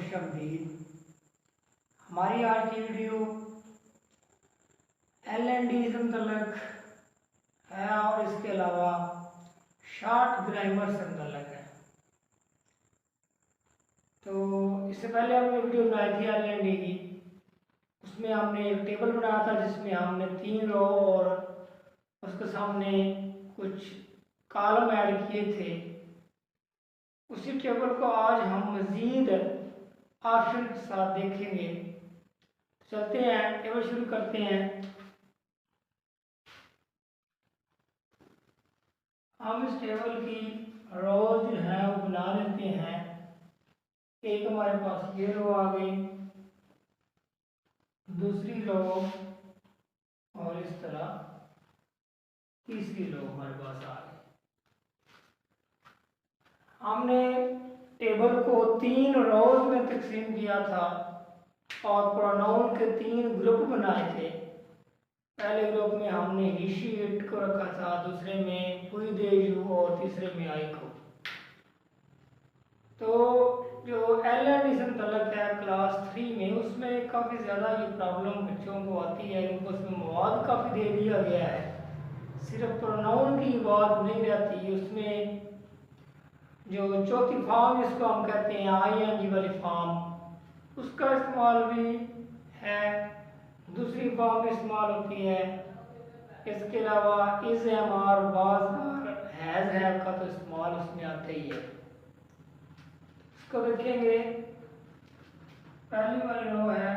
खुशामदीद। हमारी आज की वीडियो LND से मुतल्लक है और इसके अलावा शॉर्ट ग्रामर से मुतल्लक है। तो इससे पहले हमने वीडियो बनाई थी LND की, उसमें हमने एक टेबल बनाया था जिसमें हमने 3 रो और उसके सामने कुछ कॉलम ऐड किए थे। उसी टेबल को आज हम मज़ीद ऑप्शन के साथ देखेंगे। चलते हैं, टेबल शुरू करते हैं। हम इस टेबल की रोज जो है वो बना लेते हैं। एक हमारे पास ये रो आ गई, दूसरी रो और इस तरह तीसरी रो हमारे पास आ गई। हमने टेबल को 3 रोज में तकसीम किया था और प्रोनाउन के 3 ग्रुप बनाए थे। पहले ग्रुप में हमने ही शी इट को रखा था, दूसरे में हुई दे यू और तीसरे में आई को। तो जो LND से मुतल्लक है क्लास 3 में, उसमें काफ़ी ज़्यादा ये प्रॉब्लम बच्चों को आती है क्योंकि उसमें मवाद काफ़ी दे दिया गया है, सिर्फ प्रोनाउन की बात नहीं रहती। उसमें जो चौथी फॉर्म जिसको हम कहते हैं ING वाली फॉर्म, उसका इस्तेमाल भी है, दूसरी फॉर्म में इस्तेमाल होती है। इसके अलावा is am are was has have का तो इस्तेमाल उसमें आता ही है। इसको देखेंगे, पहली वाली रो है,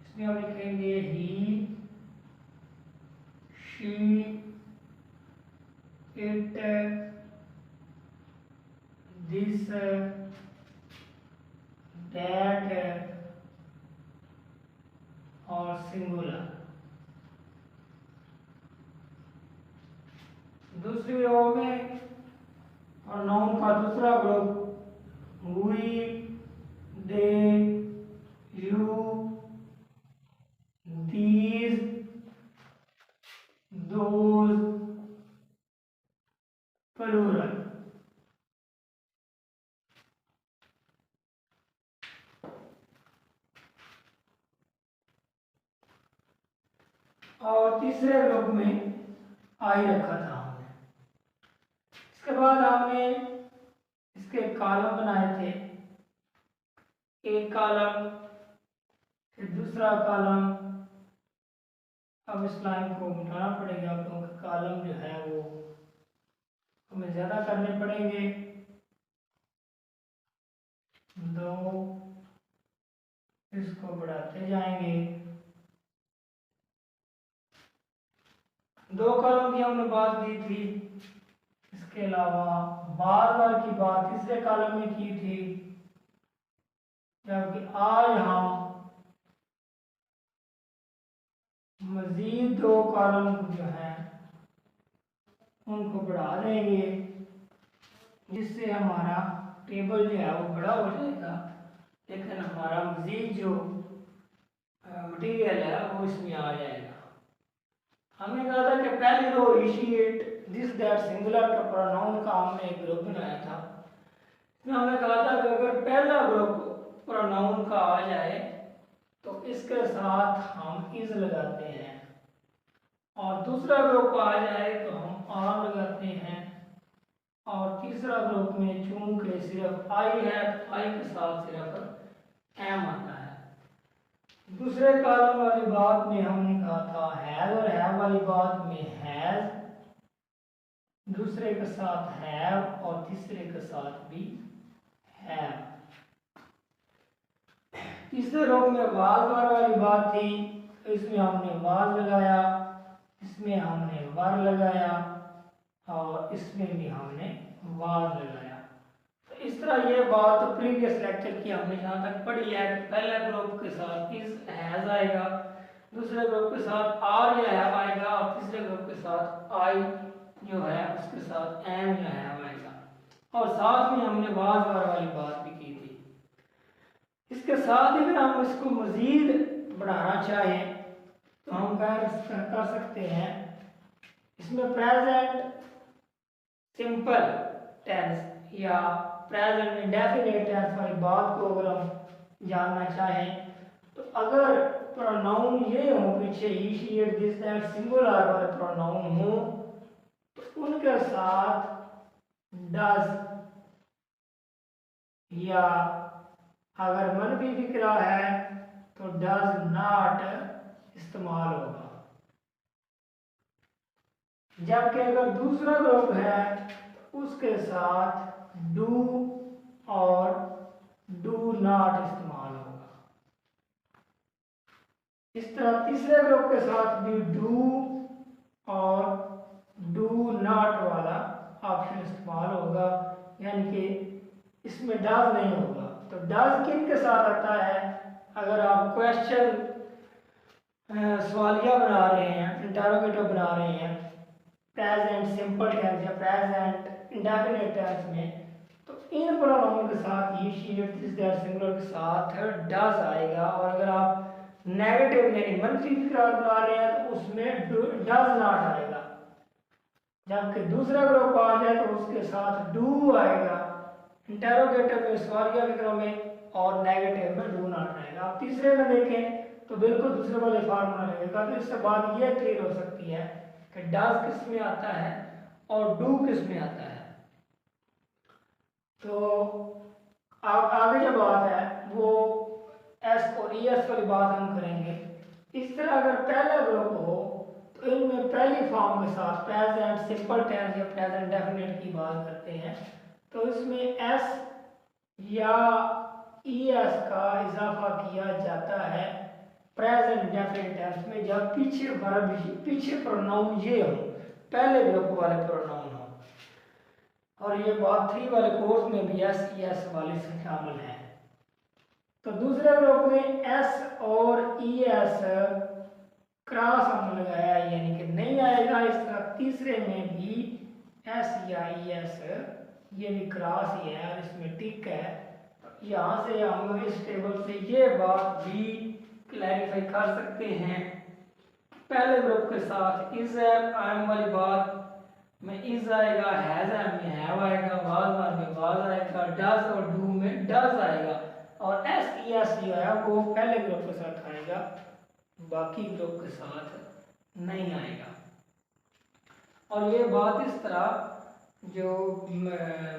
इसमें हम लिखेंगे he she it this that और सिंगुलर। दूसरी रो में और नाउन का दूसरा group we they you these those plural. और तीसरे ग्रुप में आई रखा था हमने। इसके बाद हमने इसके कॉलम बनाए थे, एक कॉलम फिर दूसरा कॉलम। अब इस लाइन को मिटाना पड़ेगा क्योंकि कॉलम जो है वो हमें ज़्यादा करने पड़ेंगे। 2 इसको बढ़ाते जाएंगे। 2 कॉलम की हमने बात की थी, इसके अलावा बार बार की बात तीसरे कॉलम में की थी, जबकि आज हम मजीद 2 कॉलम जो हैं उनको बढ़ा देंगे, जिससे हमारा टेबल जो है वो बड़ा हो जाएगा, लेकिन हमारा मजीद जो मटेरियल है वो इसमें आ जाएगा। हमने कहा था कि पहली रो इनिशिएट दिस दैट सिंगुलर का प्रोनाउन का हमने एक ग्रुप बनाया था। इसमें हमने कहा था कि अगर पहला ग्रुप प्रोनाउन का आ जाए तो इसके साथ हम इज लगाते हैं, और दूसरा ग्रुप आ जाए तो हम आर लगाते हैं, और तीसरा ग्रुप में चूंकि सिर्फ आई है तो आई के साथ सिर्फ एम आता है। दूसरे कॉलम वाली बात में हमने कहा था हैज और हैव वाली बात में हैज, दूसरे के साथ हैव और तीसरे के साथ भी हैव। तीसरे रो में वाज वाली बात थी, तो इसमें हमने वाज लगाया, इसमें हमने वर लगाया और इसमें भी हमने वाज लगाया। तो इस तरह ये बात तो प्रीवियस लेक्चर की हमने जहाँ तक पढ़ी है कि पहले ग्रुप के साथ इज हैज आएगा, दूसरे ग्रुप के साथ आर या हैव आएगा, और तीसरे ग्रुप के साथ आई जो है उसके साथ एम या हैव आएगा। और साथ में हमने वाज वर वाली बात भी की थी। इसके साथ ही अगर हम इसको मजीद बढ़ाना चाहें तो हम कर सकते हैं। इसमें प्रेजेंट सिंपल टेंस या प्रेजेंट इंडेफिनिट टेंस वाली बात को अगर हम जानना चाहें तो अगर प्रोनाउन ये हो पीछे he she it this that singular वाले प्रोनाउन हो तो उनके साथ डज या अगर मनफी फिक्रा है तो डज नॉट इस्तेमाल होगा। जबकि अगर दूसरा ग्रुप है तो उसके साथ डू और डू नॉट इस्तेमाल होगा। इस तरह तीसरे ग्रुप के साथ भी डू और डू नॉट वाला ऑप्शन इस्तेमाल होगा, यानी कि इसमें डज नहीं होगा। तो डज किन के साथ आता है? अगर आप क्वेश्चन सवालिया बना रहे हैं, इंटरोगेटिव बना रहे हैं प्रेजेंट सिंपल टेंस या प्रेजेंट इंडेफिनिट टेंस में, तो इन प्रोनाउन के साथ he she it this that singular के साथ डज आएगा। और अगर आप नेगेटिव यानी मनफी फिक्रा बना रहे हैं तो उसमें डज नॉट आएगा। जबकि दूसरा ग्रुप आ जाए तो उसके साथ डू आएगा इंटरोगेटिव में, सवालिया फिक्रों में, और नेगेटिव में डू नॉट आएगा। आप तीसरे में देखें तो बिल्कुल दूसरे वाले फार्मूला लगेगा। तो इससे बात यह क्लियर हो सकती है कि डज किस में आता है और डू किस में आता है। तो आगे जो बात है वो एस और ई एस वाली बात हम करेंगे। इस तरह अगर पहला ग्रुप हो तो इनमें पहली फॉर्म के साथ प्रेजेंट सिंपल टेंस या प्रेजेंट डेफिनेट की बात करते हैं, तो इसमें एस या ई एस का इजाफा किया जाता है प्रेजेंट डेफिनेट टेंस में जब पीछे वर्ब पीछे प्रोनाउन ये हो, पहले ग्रुप वाले प्रोनाउन हो। और ये बात 3 वाले कोर्स में भी एस ई एस वाले से शामिल है। तो दूसरे ग्रुप में एस और ई एस क्रॉस हमने लगाया यानी कि नहीं आएगा। इस तरह तीसरे में भी एस या ई एस ये भी क्रॉस ही है और इसमें टिक है। तो यहाँ से हम इस टेबल से ये बात भी क्लैरिफाई कर सकते हैं। पहले ग्रुप के साथ इज एम वाली बात में इज आएगा, हैज एम में हैव आएगा, वाज में वाज आएगा, डज और डू में डज आएगा, और एस ई एस जो है वो पहले ग्रुप के साथ आएगा, बाकी ग्रुप के साथ नहीं आएगा। और ये बात इस तरह जो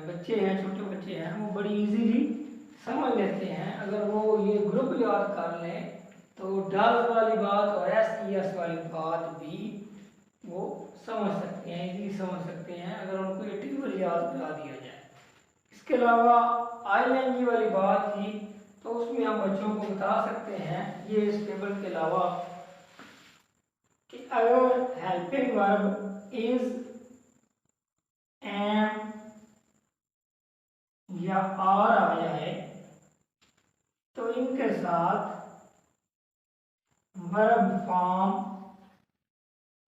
बच्चे हैं, छोटे बच्चे हैं, वो बड़ी इजीली समझ लेते हैं। अगर वो ये ग्रुप याद कर लें तो डज वाली बात और एस ई एस वाली बात भी वो समझ सकते हैं, इजीली समझ सकते हैं अगर उनको ये टेबल याद करा दिया जाए। इसके अलावा आई एन जी वाली बात थी तो उसमें हम बच्चों को बता सकते हैं ये इस टेबल के अलावा कि अगर हेल्पिंग वर्ब इज एम या आर आ जाए तो इनके साथ वर्ब फॉर्म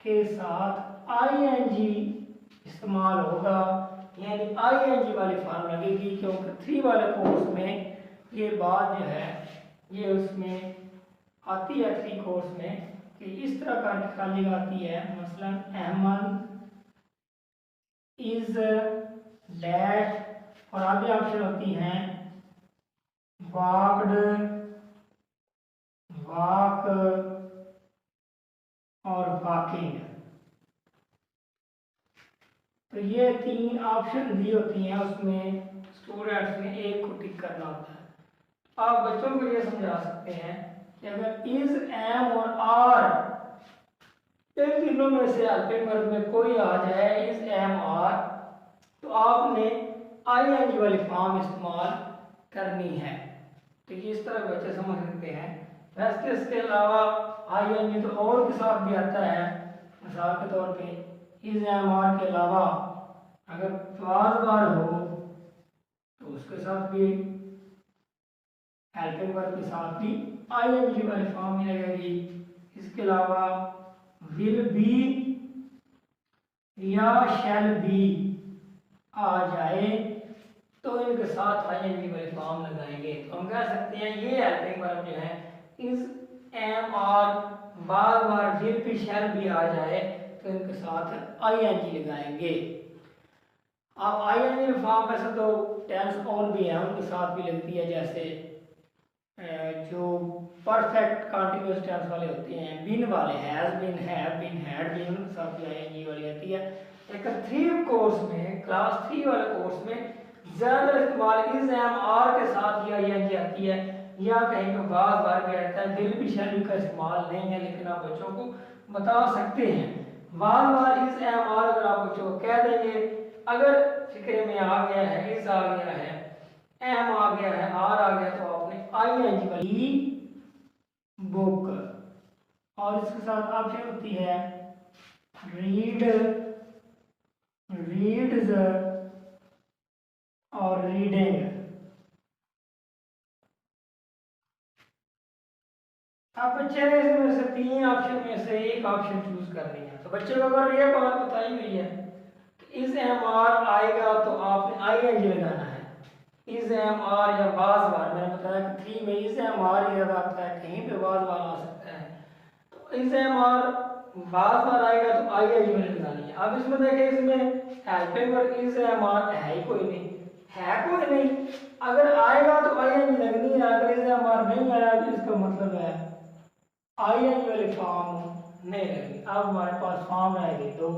के साथ आईएनजी इस्तेमाल होगा, यानी आईएनजी वाली फॉर्म लगेगी। क्योंकि 3 वाले कोर्स में ये बात जो है ये उसमें आती है 3 कोर्स में कि इस तरह का खाली आती है। मसलन अहमद इज डैश और आगे ऑप्शन होती हैं वाक्ड, वाक और वाकिंग। तो ये 3 ऑप्शन दी होती हैं, उसमें स्टूडेंट्स ने एक को टिक करना होता है। आप बच्चों को ये समझा सकते हैं कि अगर इज एम और आर इन तीनों में से हेल्पिंग वर्ब में कोई आ जाए इज एम आर तो आपने आई एन जी वाली फॉर्म इस्तेमाल करनी है। तो ये इस तरह बच्चे समझ सकते हैं। वैसे इसके अलावा आई एन जी तो और के साथ भी आता है। मिसाल के तौर पे इज एम आर के अलावा अगर वाज बार हो तो उसके साथ भी हेल्पिंग वर्ब के साथ भी आई एन जी वाली फॉर्म ही लगेगी। इसके अलावा विल बी या शैल बी आ जाए तो इनके साथ आईएनजी वाली फॉर्म लगाएंगे। तो हम कह सकते हैं ये हेल्पिंग वर्ब जो है इज एम आर बार बार विल बी शैल बी आ जाए तो इनके साथ आईएनजी लगाएंगे। आप आईएनजी फॉर्म वैसे तो टेंस और भी हैं उनके साथ भी लगती है, जैसे जो परफेक्ट कंटिन्यूअस टेंस वाले होते हैं, बिन वाले, has been, have been, had been, उनके साथ भी आईएनजी वाली आती है। लेकिन 3 कोर्स में, क्लास 3 वाले कोर्स में ज़्यादा इस्तेमाल इज एम आर के साथ ही आईएनजी आती है, या कहीं पे बार बार भी आता है। दिल भी शैली का इस्तेमाल नहीं है, लेकिन आप बच्चों को बता सकते हैं। बार बार इज एम आर अगर आप बच्चों को कह देंगे, अगर फिक्रे में आ गया है, इज आ गया है, एम आ गया है, आर आ गया, तो आपने आईएनजी वाली बुक, और इसके साथ ऑप्शन होती है रीड, रीड्स और रीडिंग। आप बच्चे ने इसमें से 3 ऑप्शन में से एक ऑप्शन चूज करनी है। तो बच्चे को अगर ये बात बताई हुई है कि इज एम आर आएगा तो आपने आईएनजी लगाना है। इज एम आर या वाज बार, मैंने बताया कि 3 में इज एम आर ही आता है, कहीं पे वाज बार आ सकता है। तो इज एम आर वाज बार आएगा तो आईएनजी में लगानी है। अब इसमें देखें, इसमें helping verb is am are है ही कोई नहीं, है कोई नहीं। अगर आएगा तो आईएनजी लगनी है, अगर इज एम आर नहीं आया तो इसका मतलब है आईएनजी वाले फॉर्म नहीं लगेगी। अब हमारे पास फॉर्म आएगी 2।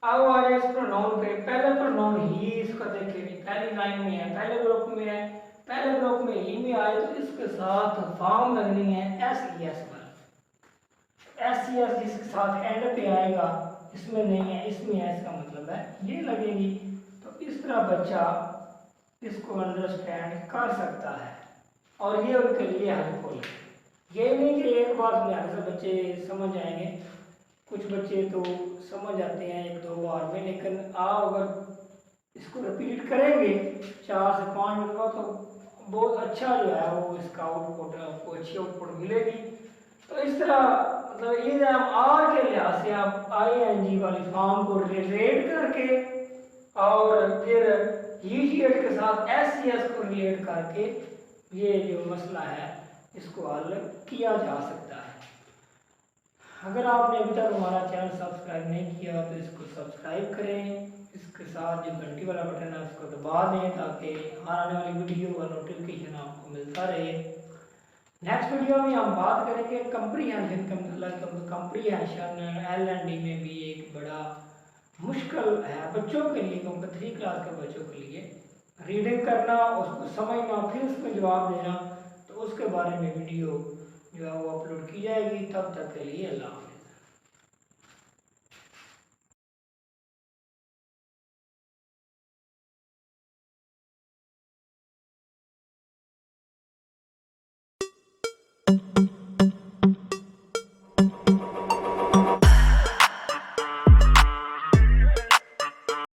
अब आ जाए इस प्रोनाउन पे। पहले प्रोनाउन ही, इसका देखिए पहली लाइन में है, पहले ग्रुप में है, पहले ग्रुप में ही में आए तो इसके साथ फॉर्म लगनी है एस ई एस पर। एस ई एस जिसके साथ एंड पे आएगा, इसमें नहीं है, इसमें है, इसका मतलब है ये लगेगी। तो इस तरह बच्चा इसको अंडरस्टैंड कर सकता है और ये उनके लिए हेल्पफुल है। ये नहीं कि एक बार समझाने से बच्चे समझ आएंगे, कुछ बच्चे तो समझ आते हैं 1-2 बार में, लेकिन आप अगर इसको रिपीट करेंगे 4 से 5 मिनट बाद तो बहुत अच्छा जो है वो इसका आउटपुट, आपको अच्छी आउटपुट मिलेगी। तो इस तरह मतलब इज एम आर के लिहाज से आप आईएनजी वाली फॉर्म को रिलेट करके और फिर ईटीएट के साथ एससीएस को रिलेट करके ये जो मसला है इसको हल किया जा सकता है। अगर आपने अभी तक हमारा चैनल सब्सक्राइब नहीं किया तो इसको सब्सक्राइब करें, इसके साथ जो घंटी वाला बटन है उसको दबा दें ताकि हर आने वाली वीडियो का नोटिफिकेशन आपको मिलता रहे। नेक्स्ट वीडियो में हम बात करेंगे कंप्रीहेंशन का, मतलब कंप्रीहेंशन एल एंड डी में भी एक बड़ा मुश्किल है बच्चों के लिए, क्योंकि 3 क्लास के बच्चों के लिए रीडिंग करना, उसको समझना, फिर उसमें जवाब देना, तो उसके बारे में वीडियो जो है वो अपलोड की जाएगी। तब तक के लिए अल्लाह हाफ़िज़।